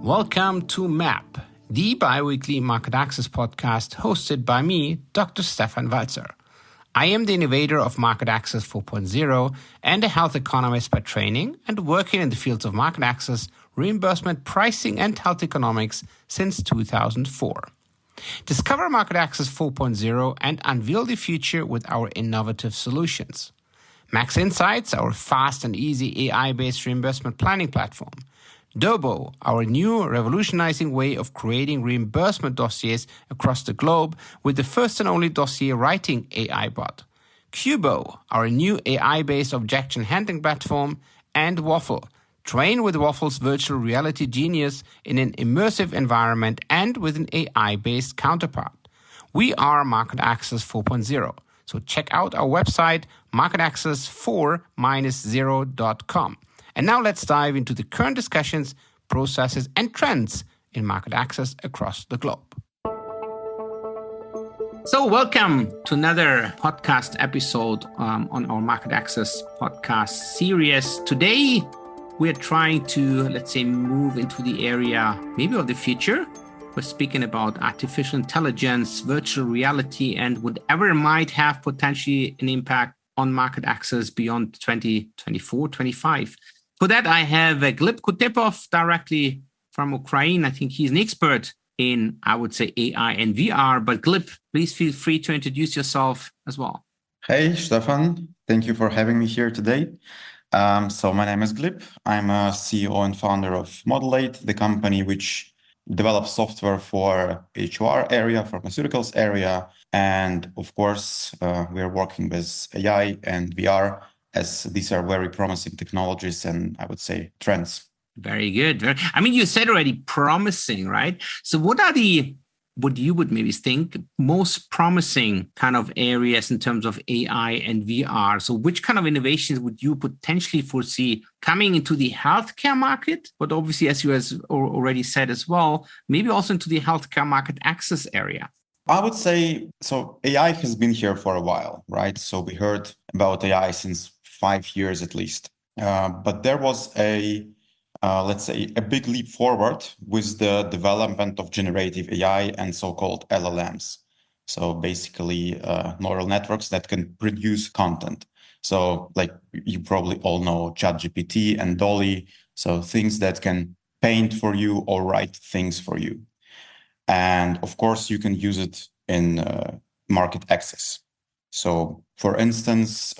Welcome to MAP, the bi-weekly market access podcast hosted by me, Dr. Stefan Walzer. I am the innovator of Market Access 4.0 and a health economist by training and working in the fields of market access, reimbursement, pricing, and health economics since 2004. Discover Market Access 4.0 and unveil the future with our innovative solutions. Max Insights, our fast and easy AI-based reimbursement planning platform. Dobo, our new revolutionizing way of creating reimbursement dossiers across the globe with the first and only dossier writing AI bot. Cubo, our new AI-based objection handling platform. And Waffle, train with Waffle's virtual reality genius in an immersive environment and with an AI-based counterpart. We are Market Access 4.0. So check out our website, marketaccess4-0.com. And now let's dive into the current discussions, processes, and trends in market access across the globe. So welcome to another podcast episode on our Market Access podcast series. Today, we're trying to, move into the area maybe of the future. We're speaking about artificial intelligence, virtual reality, and whatever might have potentially an impact on market access beyond 2024-25. For that, I have Glib Kutepov directly from Ukraine. I think he's an expert in, I would say, AI and VR. But Glib, please feel free to introduce yourself as well. Hey, Stefan. Thank you for having me here today. So my name is Glib. I'm a CEO and founder of Modulate, the company which develops software for HR area, pharmaceuticals area. And of course, we are working with AI and VR, as these are very promising technologies and I would say trends. Very good. You said already promising, right? So what you would maybe think most promising kind of areas in terms of AI and VR? So which kind of innovations would you potentially foresee coming into the healthcare market? But obviously, as you already said as well, maybe also into the healthcare market access area. I would say, so AI has been here for a while, right? So we heard about AI since 5 years at least. But there was a big leap forward with the development of generative AI and so-called LLMs. So basically neural networks that can produce content. So like you probably all know ChatGPT and Dolly. So things that can paint for you or write things for you. And of course, you can use it in market access. So for instance,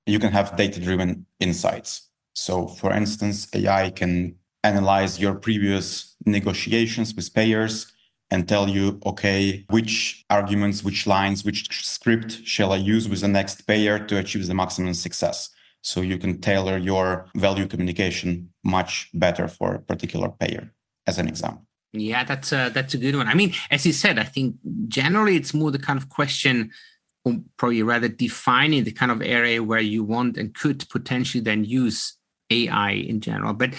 you can have data-driven insights. So for instance, AI can analyze your previous negotiations with payers and tell you, okay, which arguments, which lines, which script shall I use with the next payer to achieve the maximum success? So you can tailor your value communication much better for a particular payer, as an example. Yeah, that's a good one. As you said, I think generally it's more the kind of question, or probably rather defining the kind of area where you want and could potentially then use AI in general. But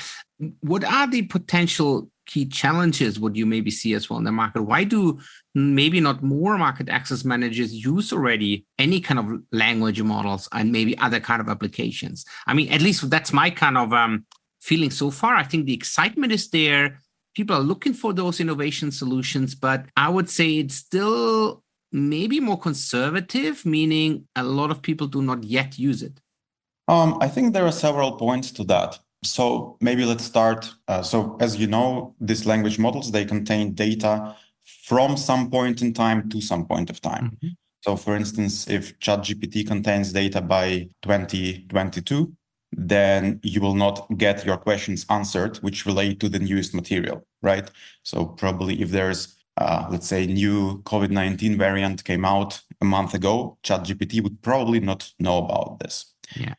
what are the potential key challenges would you maybe see as well in the market? Why do maybe not more market access managers use already any kind of language models and maybe other kind of applications? At least that's my kind of feeling so far. I think the excitement is there. People are looking for those innovation solutions, but I would say it's still maybe more conservative, meaning a lot of people do not yet use it. I think there are several points to that. So maybe let's start. So as you know, these language models, they contain data from some point in time to some point of time. Mm-hmm. So for instance, if ChatGPT contains data by 2022, then you will not get your questions answered, which relate to the newest material, right? So probably if there's, let's say, new COVID-19 variant came out a month ago, ChatGPT would probably not know about this. Yeah.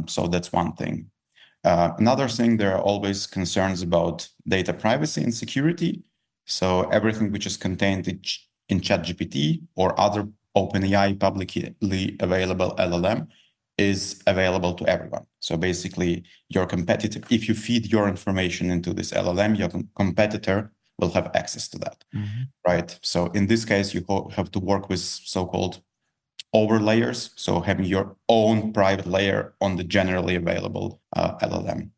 So that's one thing. Another thing, there are always concerns about data privacy and security. So everything which is contained in ChatGPT or other OpenAI publicly available LLM is available to everyone. So basically, your competitor, if you feed your information into this LLM, your competitor will have access to that, mm-hmm. right? So in this case, you have to work with so-called overlayers, so having your own private layer on the generally available LLM.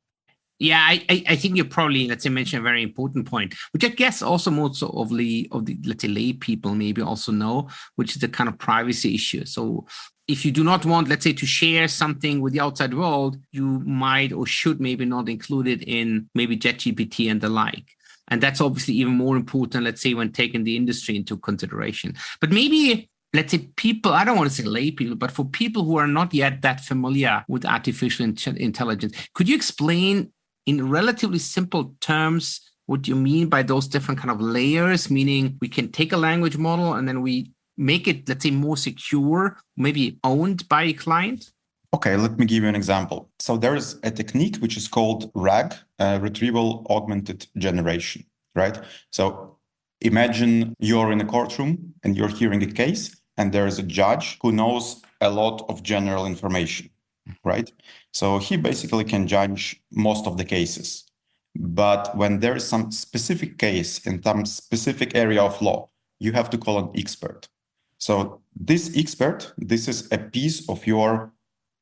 Yeah, I think you probably, let's say, mentioned a very important point, which I guess also most of the let's say lay people maybe also know, which is the kind of privacy issue. So if you do not want, let's say, to share something with the outside world, you might or should maybe not include it in maybe ChatGPT and the like. And that's obviously even more important, let's say, when taking the industry into consideration. But maybe, let's say, people, I don't want to say lay people, but for people who are not yet that familiar with artificial intelligence, could you explain in relatively simple terms what you mean by those different kind of layers, meaning we can take a language model and then we make it, let's say, more secure, maybe owned by a client? Okay, let me give you an example. So there is a technique which is called RAG, retrieval augmented generation, right? So imagine you're in a courtroom and you're hearing a case, and there is a judge who knows a lot of general information, right? So he basically can judge most of the cases. But when there is some specific case in some specific area of law, you have to call an expert. So this expert, this is a piece of your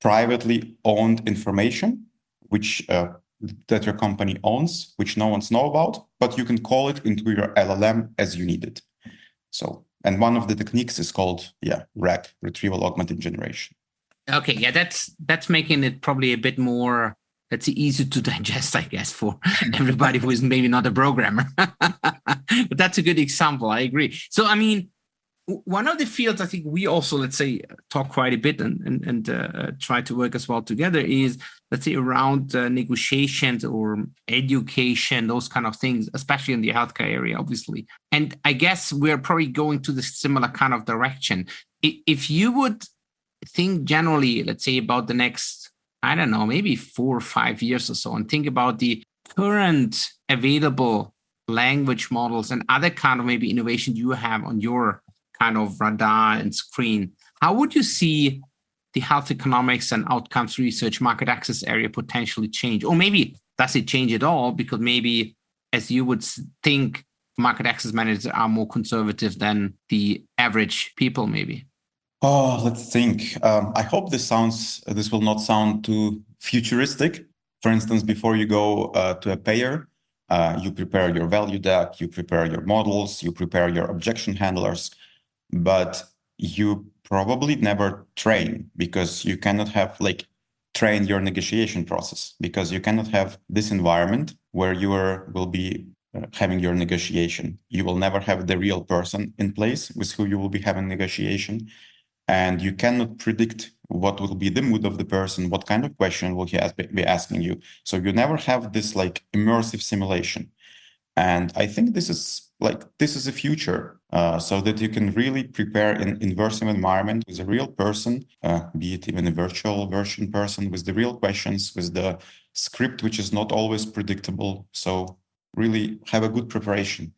privately owned information, which that your company owns, which no one's know about, but you can call it into your LLM as you need it. So, and one of the techniques is called, RAG, retrieval augmented generation. Okay, yeah, that's making it probably a bit more, let's say, easy to digest, I guess, for everybody who is maybe not a programmer. But that's a good example. I agree. So, I mean, one of the fields I think we also, let's say, talk quite a bit and try to work as well together is, let's say, around negotiations or education, those kind of things, especially in the healthcare area, obviously. And I guess we're probably going to the similar kind of direction. If you would think generally, let's say, about the next, I don't know, maybe 4 or 5 years or so, and think about the current available language models and other kind of maybe innovation you have on your kind of radar and screen, how would you see the health economics and outcomes research market access area potentially change? Or maybe does it change at all? Because maybe, as you would think, market access managers are more conservative than the average people, maybe. Oh, let's think. I hope this will not sound too futuristic. For instance, before you go to a payer, you prepare your value deck, you prepare your models, you prepare your objection handlers, but you probably never train, because you cannot have train your negotiation process, because you cannot have this environment where you will be having your negotiation. You will never have the real person in place with who you will be having negotiation. And you cannot predict what will be the mood of the person, what kind of question will he be asking you. So you never have this immersive simulation. And I think this is a future, so that you can really prepare an immersive environment with a real person, be it even a virtual version person, with the real questions, with the script, which is not always predictable. So really have a good preparation,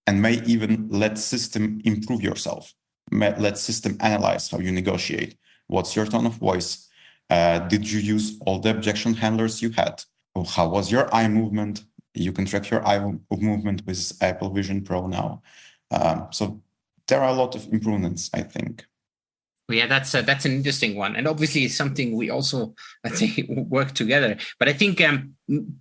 and may even let system improve yourself. Let system analyze how you negotiate. What's your tone of voice? Did you use all the objection handlers you had? How was your eye movement? You can track your eye movement with Apple Vision Pro now. So there are a lot of improvements, I think. Well, yeah, that's an interesting one, and obviously it's something we also, let's say, work together. But I think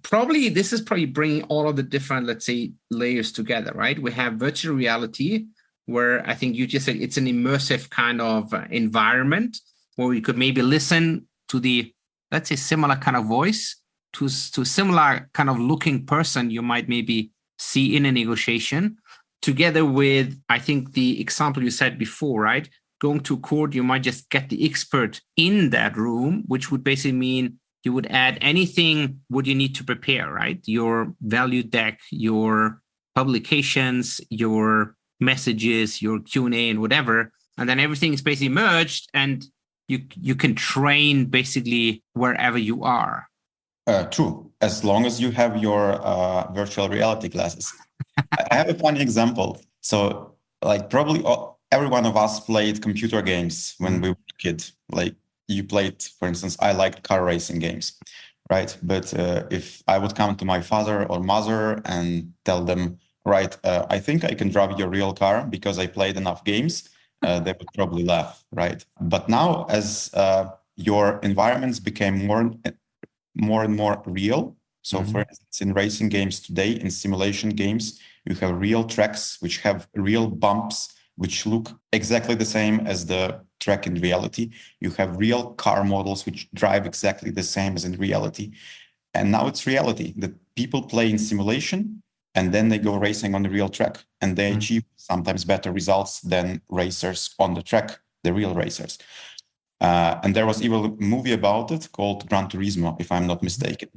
probably this is bringing all of the different, let's say, layers together, right? We have virtual reality, where I think you just said it's an immersive kind of environment where we could maybe listen to the, let's say, similar kind of voice to similar kind of looking person you might maybe see in a negotiation, together with, I think, the example you said before, right? Going to court, you might just get the expert in that room, which would basically mean you would add anything what you need to prepare, right? Your value deck, your publications, your messages, your Q&A and whatever, and then everything is basically merged, and you can train basically wherever you are. True, as long as you have your virtual reality glasses. I have a funny example. So probably every one of us played computer games when we were a kid. You played, for instance, I liked car racing games, right? But if I would come to my father or mother and tell them, right, I think I can drive your real car because I played enough games, they would probably laugh, right? But now, as your environments became more and more real, So for instance, in racing games today, in simulation games, you have real tracks which have real bumps, which look exactly the same as the track in reality. You have real car models which drive exactly the same as in reality. And now it's reality that people play in simulation and then they go racing on the real track and they achieve sometimes better results than racers on the track, the real racers. And there was even a movie about it called Gran Turismo, if I'm not mistaken.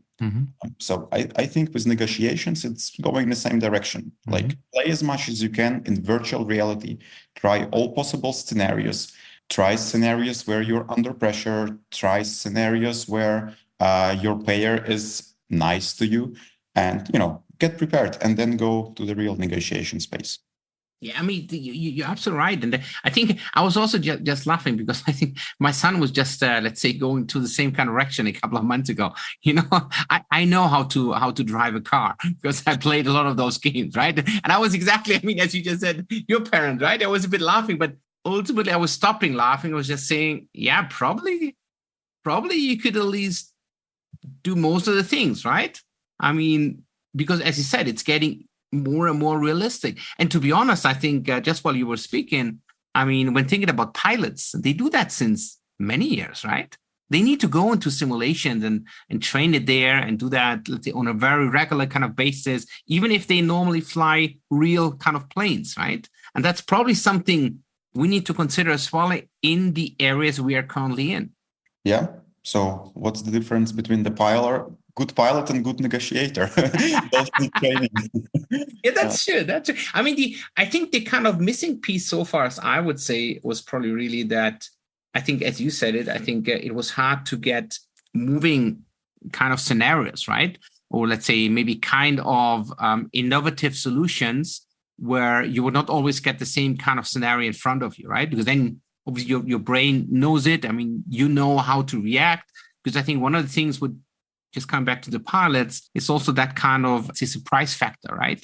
So I think with negotiations, it's going in the same direction. Like play as much as you can in virtual reality, try all possible scenarios, try scenarios where you're under pressure, try scenarios where your payer is nice to you, and get prepared and then go to the real negotiation space. Yeah, I mean, you're absolutely right. And I think I was also just laughing because I think my son was just, let's say, going to the same kind of direction a couple of months ago. I know how to drive a car because I played a lot of those games, right? And I was exactly, I mean, as you just said, your parent, right? I was a bit laughing, but ultimately I was stopping laughing. I was just saying, yeah, probably you could at least do most of the things, right? I mean, because as you said, it's getting more and more realistic. And to be honest, I think just while you were speaking, I mean, when thinking about pilots, they do that since many years, right? They need to go into simulations and train it there and do that, let's say, on a very regular kind of basis, even if they normally fly real kind of planes, right? And that's probably something we need to consider as well in the areas we are currently in. Yeah. So what's the difference between good pilot and good negotiator? Both need training. Yeah, that's true. That's true. I mean, I think the kind of missing piece so far, as I would say, was probably really that. I think, as you said it, I think it was hard to get moving kind of scenarios, right? Or let's say maybe kind of innovative solutions where you would not always get the same kind of scenario in front of you, right? Because then obviously your brain knows it. I mean, you know how to react. Because I think one of the things would just come back to the pilots, it's also that kind of surprise factor, right?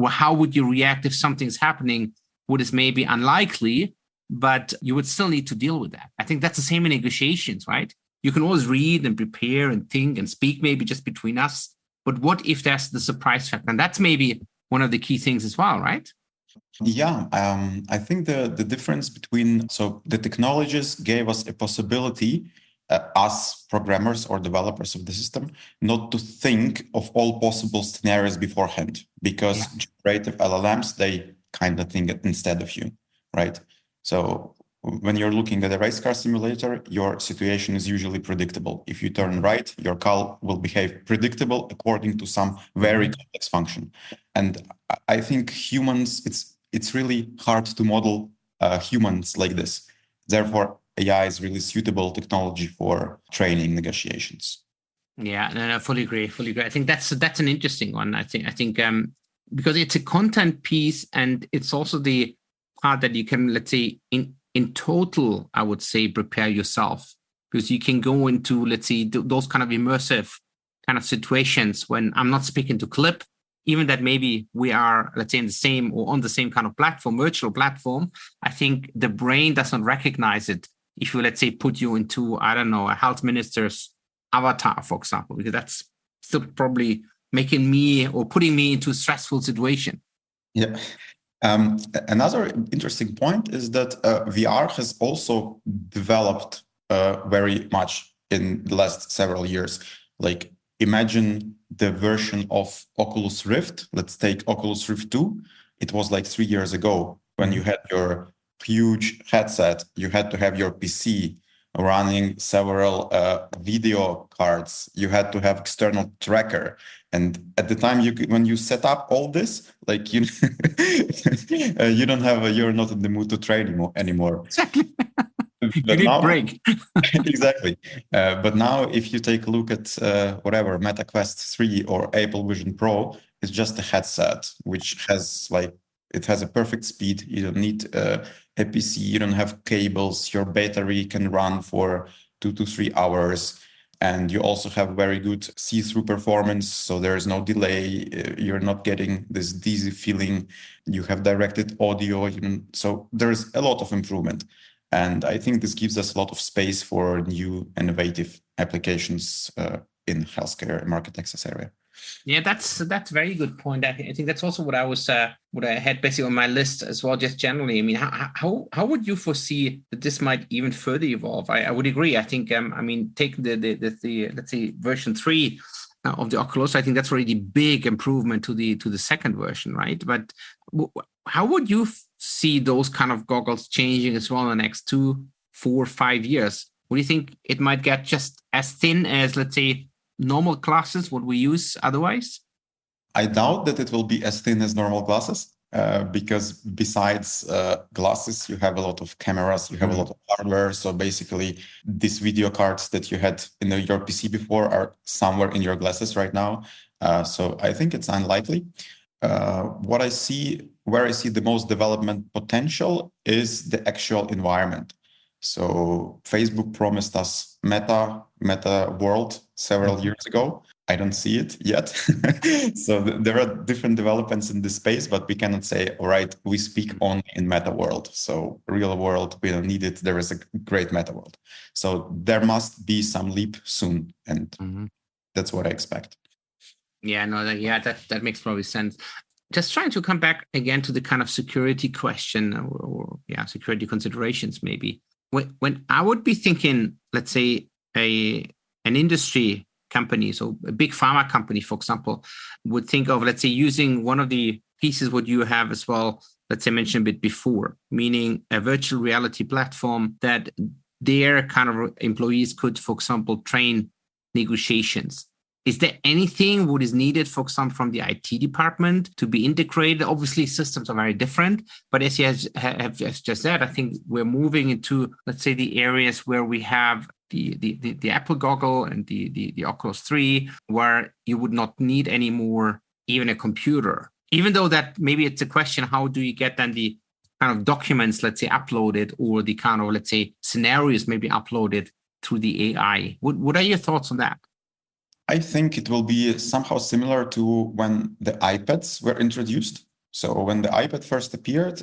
How would you react if something's happening? What is maybe unlikely, but you would still need to deal with that. I think that's the same in negotiations, right? You can always read and prepare and think and speak maybe just between us. But what if there's the surprise factor? And that's maybe one of the key things as well, right? Yeah, I think the difference between, so the technologies gave us a possibility, us programmers or developers of the system, not to think of all possible scenarios beforehand, because generative LLMs, they kind of think it instead of you, right? So when you're looking at a race car simulator, your situation is usually predictable. If you turn right, your car will behave predictable according to some very complex function. And I think humans, it's really hard to model humans like this. Therefore, AI is really suitable technology for training negotiations. Yeah, no, fully agree. I think that's an interesting one. I think because it's a content piece and it's also the part that you can, let's say, in total, I would say, prepare yourself, because you can go into, let's say, those kind of immersive kind of situations when I'm not speaking to Glib, even that maybe we are, let's say, in the same or on the same kind of platform, virtual platform. I think the brain does not recognize it if you, let's say, put you into, I don't know, a health minister's avatar, for example, because that's still probably making me or putting me into a stressful situation. Yeah. Another interesting point is that VR has also developed very much in the last several years. Like, imagine the version of Oculus Rift. Let's take Oculus Rift 2. It was like 3 years ago when you had your huge headset. You had to have your PC running several video cards. You had to have external tracker. And at the time, when you set up all this, like you you're not in the mood to train anymore. Exactly. But you need now, break. Exactly. But now, if you take a look at whatever Meta Quest 3 or Apple Vision Pro, it's just a headset which has it has a perfect speed. You don't need a PC. You don't have cables. Your battery can run for 2 to 3 hours. And you also have very good see-through performance. So there's no delay. You're not getting this dizzy feeling. You have directed audio. So there's a lot of improvement. And I think this gives us a lot of space for new innovative applications in healthcare and market access area. Yeah, that's a very good point. I think that's also what I had basically on my list as well. Just generally, I mean, how would you foresee that this might even further evolve? I would agree. I think take the let's say version 3 of the Oculus. I think that's already big improvement to the second version, right? But how would you see those kind of goggles changing as well in the next 2, 4, 5 years? Would you think it might get just as thin as, let's say, normal glasses, what we use otherwise? I doubt that it will be as thin as normal glasses, because besides glasses, you have a lot of cameras, you have a lot of hardware. So basically, these video cards that you had in your PC before are somewhere in your glasses right now. So I think it's unlikely. Where I see the most development potential is the actual environment. So Facebook promised us Meta world several years ago. I don't see it yet. So there are different developments in this space, but we cannot say, all right, we speak only in Meta world. So real world, we don't need it. There is a great Meta world. So there must be some leap soon. And that's what I expect. Yeah, no, that makes probably sense. Just trying to come back again to the kind of security question or security considerations maybe. When I would be thinking, let's say an industry company, so a big pharma company, for example, would think of, let's say, using one of the pieces what you have as well, let's say mentioned a bit before, meaning a virtual reality platform that their kind of employees could, for example, train negotiations. Is there anything what is needed, for example, from the IT department to be integrated? Obviously, systems are very different, but as you have just said, I think we're moving into, let's say, the areas where we have the Apple goggle and the Oculus 3, where you would not need anymore even a computer. Even though that maybe it's a question, how do you get then the kind of documents, let's say, uploaded, or the kind of, let's say, scenarios maybe uploaded through the AI? What are your thoughts on that? I think it will be somehow similar to when the iPads were introduced. So when the iPad first appeared,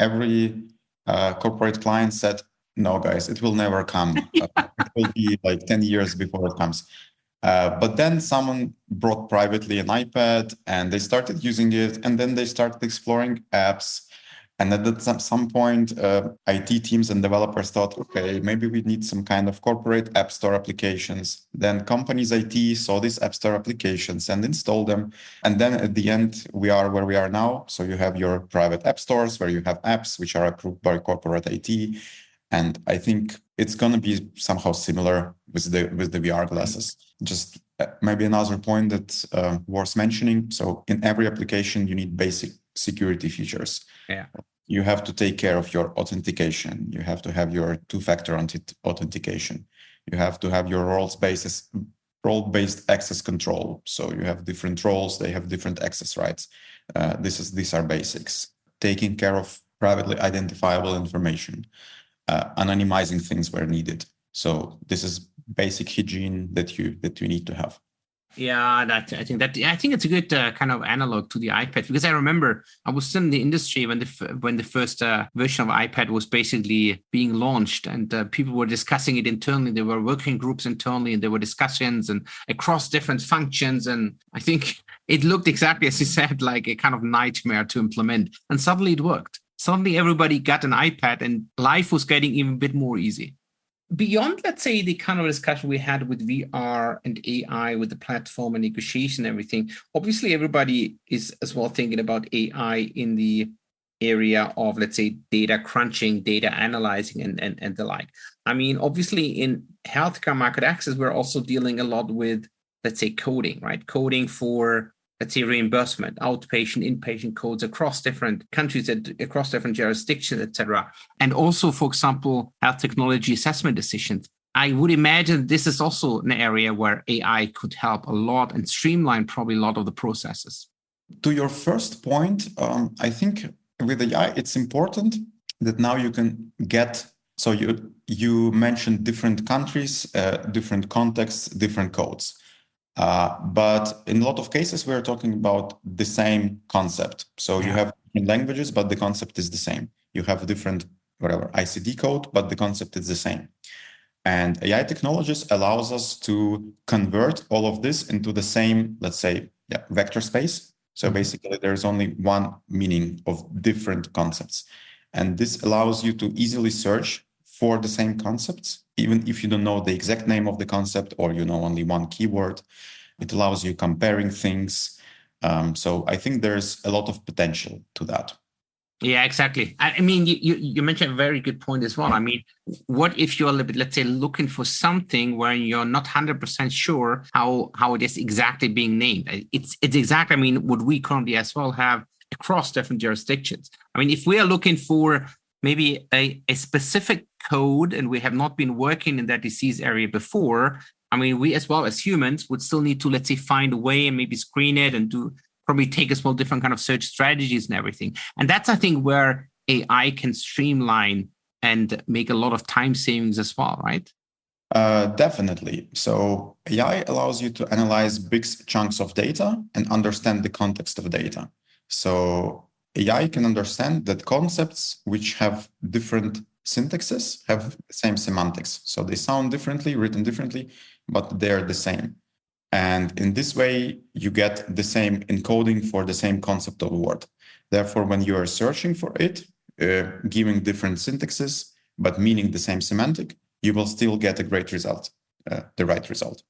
every corporate client said, no, guys, it will never come. It will be like 10 years before it comes. But then someone brought privately an iPad and they started using it. And then they started exploring apps. And at some point, IT teams and developers thought, okay, maybe we need some kind of corporate app store applications. Then companies IT saw these app store applications and installed them. And then at the end, we are where we are now. So you have your private app stores where you have apps which are approved by corporate IT. And I think it's going to be somehow similar with the VR glasses. Just maybe another point that's worth mentioning. So in every application, you need basic security features. Yeah. You have to take care of your authentication. You have to have your two-factor authentication. You have to have your role-based access control. So you have different roles, they have different access rights. These are basics. Taking care of privately identifiable information, anonymizing things where needed. So this is basic hygiene that you need to have. Yeah, I think it's a good kind of analog to the iPad, because I remember I was still in the industry when the first version of iPad was basically being launched, and people were discussing it internally. There were working groups internally, and there were discussions and across different functions. And I think it looked exactly as you said, like a kind of nightmare to implement. And suddenly it worked. Suddenly everybody got an iPad, and life was getting even a bit more easy. Beyond, let's say, the kind of discussion we had with VR and AI, with the platform and negotiation and everything, obviously everybody is as well thinking about AI in the area of, let's say, data crunching, data analyzing, and the like. I mean, obviously in healthcare market access, we're also dealing a lot with, let's say, coding, right? Coding for, let's say, reimbursement, outpatient, inpatient codes across different countries, across different jurisdictions, etc. And also, for example, health technology assessment decisions. I would imagine this is also an area where AI could help a lot and streamline probably a lot of the processes. To your first point, I think with AI, it's important that now you can get, so you mentioned different countries, different contexts, different codes. But in a lot of cases, we're talking about the same concept. So you have different languages, but the concept is the same. You have different, ICD code, but the concept is the same. And AI technologies allows us to convert all of this into the same, let's say, vector space. So basically, there's only one meaning of different concepts. And this allows you to easily search for the same concepts, even if you don't know the exact name of the concept or you know only one keyword. It allows you comparing things. So I think there's a lot of potential to that. Yeah, exactly. I mean, you mentioned a very good point as well. I mean, what if you're a little bit, let's say, looking for something where you're not 100% sure how it is exactly being named? It's exactly, I mean, what we currently as well have across different jurisdictions. I mean, if we are looking for maybe a specific code and we have not been working in that disease area before, I mean, we as well as humans would still need to, let's say, find a way and maybe screen it and probably take as well different kind of search strategies and everything. And that's, I think, where AI can streamline and make a lot of time savings as well, right? Definitely. So AI allows you to analyze big chunks of data and understand the context of data. So AI can understand that concepts which have different syntaxes have the same semantics. So they sound differently, written differently, but they're the same. And in this way, you get the same encoding for the same concept of a word. Therefore, when you are searching for it, giving different syntaxes, but meaning the same semantic, you will still get a great result, the right result.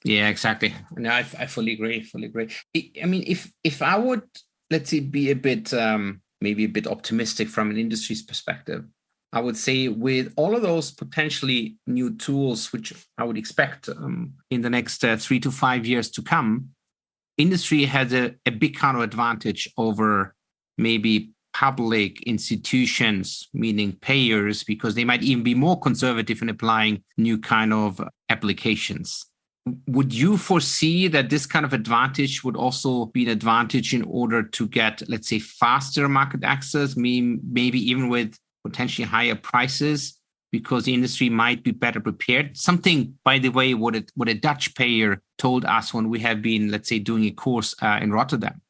Yeah, exactly. No, I fully agree. I mean, if I would, let's say, be a bit, maybe a bit optimistic from an industry's perspective, I would say with all of those potentially new tools, which I would expect in the next 3 to 5 years to come, industry has a big kind of advantage over maybe public institutions, meaning payers, because they might even be more conservative in applying new kind of applications. Would you foresee that this kind of advantage would also be an advantage in order to get, let's say, faster market access, maybe even with potentially higher prices, because the industry might be better prepared? Something, by the way, what a Dutch payer told us when we have been, let's say, doing a course in Rotterdam.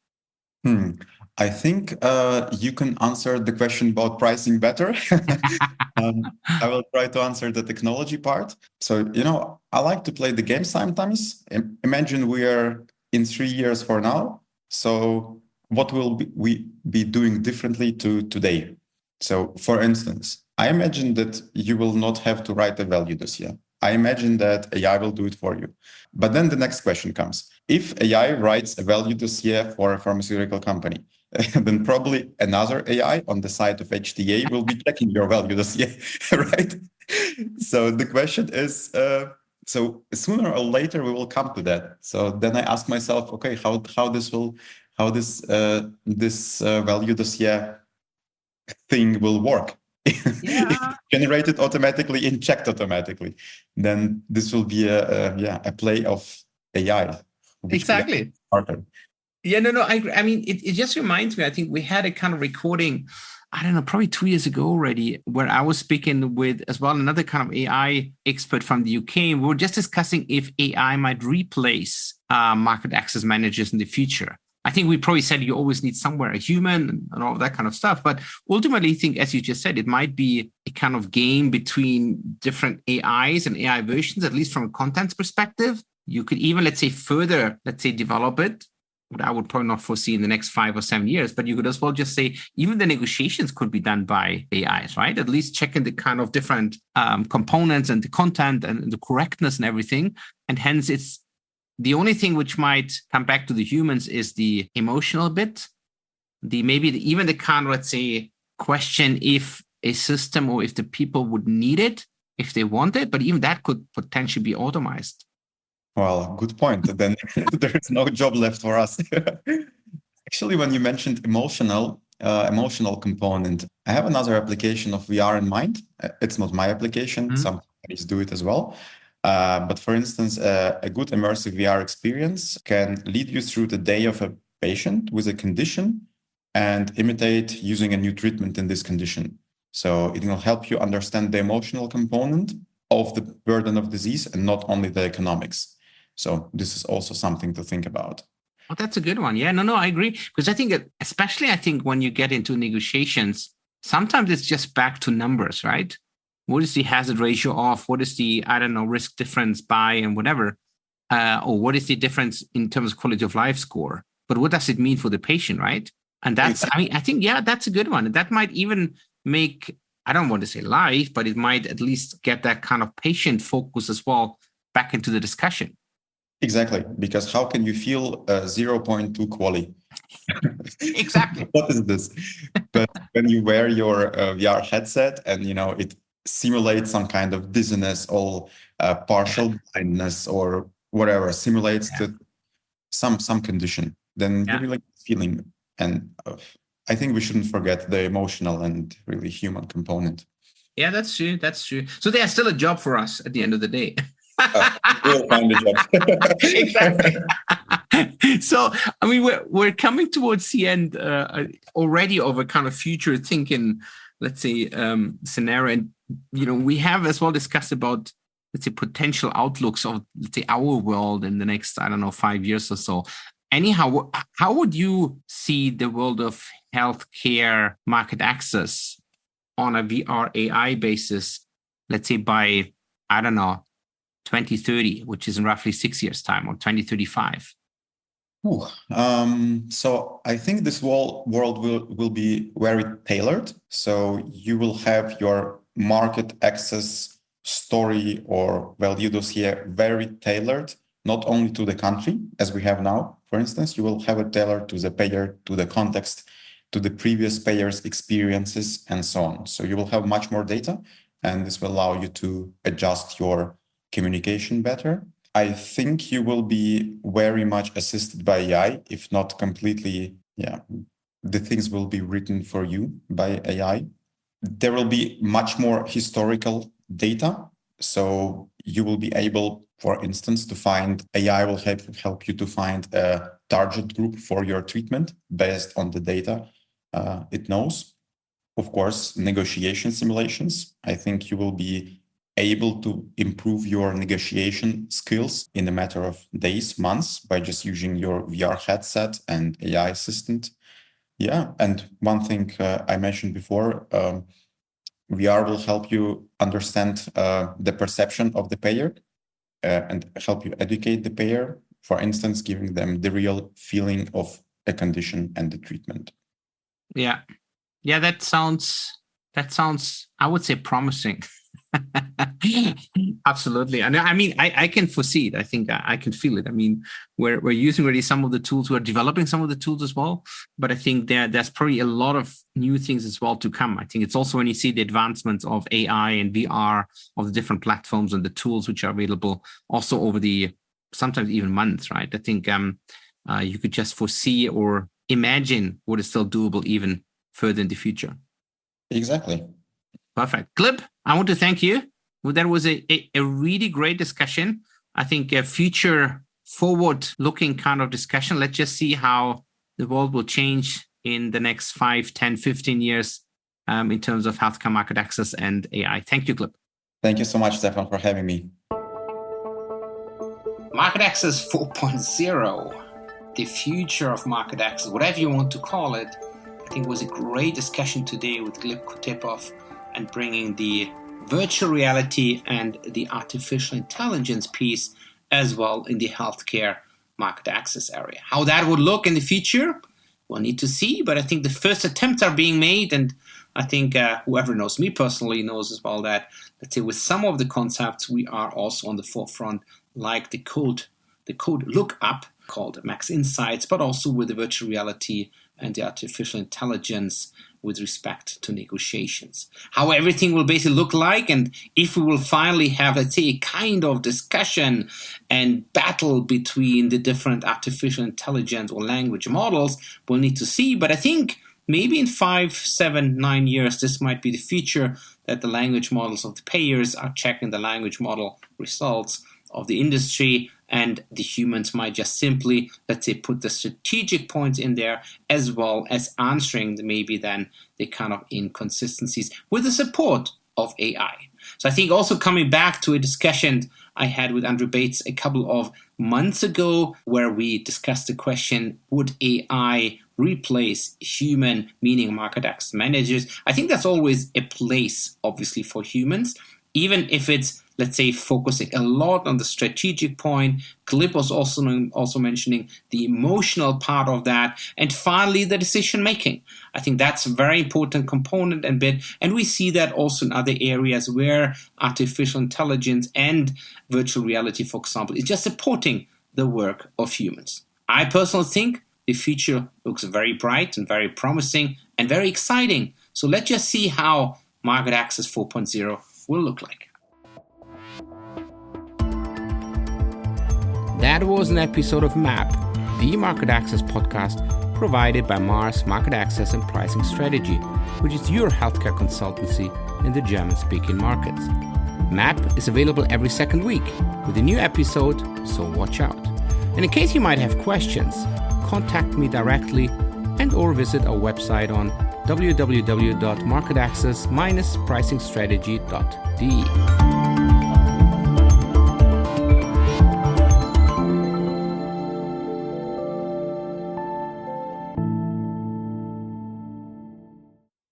I think you can answer the question about pricing better. I will try to answer the technology part. So, I like to play the game sometimes. Imagine we are in 3 years from now. So what will we be doing differently to today? So, for instance, I imagine that you will not have to write a value dossier. I imagine that AI will do it for you. But then the next question comes. If AI writes a value dossier for a pharmaceutical company, then probably another AI on the side of HTA will be checking your value dossier, right? So the question is, so sooner or later we will come to that. So then I ask myself, okay, how this value dossier thing will work. Yeah. Generated automatically and checked automatically, then this will be a play of AI. Exactly. Yeah, no, I agree. I mean, it just reminds me, I think we had a kind of recording, I don't know, probably 2 years ago already, where I was speaking with as well another kind of AI expert from the UK. And we were just discussing if AI might replace market access managers in the future. I think we probably said you always need somewhere a human and all of that kind of stuff. But ultimately, I think, as you just said, it might be a kind of game between different AIs and AI versions, at least from a content perspective. You could even, let's say, further, develop it. I would probably not foresee in the next 5 or 7 years, but you could as well just say even the negotiations could be done by AIs, right? At least checking the kind of different components and the content and the correctness and everything. And hence it's the only thing which might come back to the humans is the emotional bit, even the kind of, let's say, question if a system or if the people would need it, if they want it, but even that could potentially be automized. Well, good point. Then there is no job left for us. Actually, when you mentioned emotional component, I have another application of VR in mind. It's not my application. Mm-hmm. Some companies do it as well. But for instance, a good immersive VR experience can lead you through the day of a patient with a condition and imitate using a new treatment in this condition. So it will help you understand the emotional component of the burden of disease and not only the economics. So this is also something to think about. Oh, that's a good one. Yeah, no, I agree. Because I think, especially when you get into negotiations, sometimes it's just back to numbers, right? what is the hazard ratio of, what is the, I don't know, risk difference by and whatever, or what is the difference in terms of quality of life score? But what does it mean for the patient, right? And that's, I mean, I think, yeah, that's a good one. That might even make, I don't want to say life, but it might at least get that kind of patient focus as well back into the discussion. Exactly, because how can you feel 0.2 quality? Exactly. What is this? But when you wear your VR headset and it simulates some kind of dizziness or partial blindness or whatever, simulates some condition, then you really feeling. And I think we shouldn't forget the emotional and really human component. Yeah, that's true. That's true. So there's still a job for us at the end of the day. We'll find a job. Exactly. So, I mean, we're coming towards the end already of a kind of future thinking, let's say, scenario. And, we have as well discussed about, let's say, potential outlooks of, let's say, our world in the next, I don't know, 5 years or so. Anyhow, how would you see the world of healthcare market access on a VR AI basis, let's say by, I don't know, 2030, which is in roughly 6 years' time, or 2035? So I think this world will be very tailored. So you will have your market access story or value dossier very tailored, not only to the country as we have now. For instance, you will have it tailored to the payer, to the context, to the previous payers' experiences, and so on. So you will have much more data, and this will allow you to adjust your communication better. I think you will be very much assisted by AI, if not completely. Yeah, the things will be written for you by AI. There will be much more historical data. So you will be able, for instance, to find, AI will help you to find a target group for your treatment based on the data it knows. Of course, negotiation simulations. I think you will be able to improve your negotiation skills in a matter of days, months, by just using your VR headset and AI assistant. Yeah, and one thing I mentioned before, VR will help you understand the perception of the payer and help you educate the payer, for instance, giving them the real feeling of a condition and the treatment. Yeah. Yeah, that sounds, I would say, promising. Absolutely. And I mean, I can foresee it. I think I can feel it. I mean, we're using already some of the tools. We're developing some of the tools as well. But I think there's probably a lot of new things as well to come. I think it's also when you see the advancements of AI and VR, of the different platforms and the tools which are available also over the sometimes even months, right? I think you could just foresee or imagine what is still doable even further in the future. Exactly. Perfect. Glib, I want to thank you. Well, that was a really great discussion. I think a future forward-looking kind of discussion. Let's just see how the world will change in the next 5, 10, 15 years in terms of healthcare market access and AI. Thank you, Glib. Thank you so much, Stefan, for having me. Market Access 4.0, the future of market access, whatever you want to call it. I think it was a great discussion today with Glib Kutepov and bringing the virtual reality and the artificial intelligence piece as well in the healthcare market access area. How that would look in the future, we'll need to see, but I think the first attempts are being made, and I think whoever knows me personally knows as well that, let's say, with some of the concepts, we are also on the forefront, like the code lookup called Max Insights, but also with the virtual reality and the artificial intelligence with respect to negotiations. How everything will basically look like, and if we will finally have, let's say, a kind of discussion and battle between the different artificial intelligence or language models, we'll need to see. But I think maybe in 5, 7, 9 years, this might be the future, that the language models of the payers are checking the language model results of the industry, and the humans might just simply, let's say, put the strategic points in there, as well as answering maybe then the kind of inconsistencies with the support of AI. So I think also coming back to a discussion I had with Andrew Bates a couple of months ago, where we discussed the question, would AI replace human, meaning market access managers? I think that's always a place, obviously, for humans, even if it's, let's say, focusing a lot on the strategic point. Glib was also mentioning the emotional part of that. And finally, the decision-making. I think that's a very important component and bit. And we see that also in other areas where artificial intelligence and virtual reality, for example, is just supporting the work of humans. I personally think the future looks very bright and very promising and very exciting. So let's just see how Market Access 4.0 will look like. That was an episode of MAP, the Market Access podcast provided by Mars Market Access and Pricing Strategy, which is your healthcare consultancy in the German-speaking markets. MAP is available every second week with a new episode, so watch out. And in case you might have questions, contact me directly and or visit our website on www.marketaccess-pricingstrategy.de.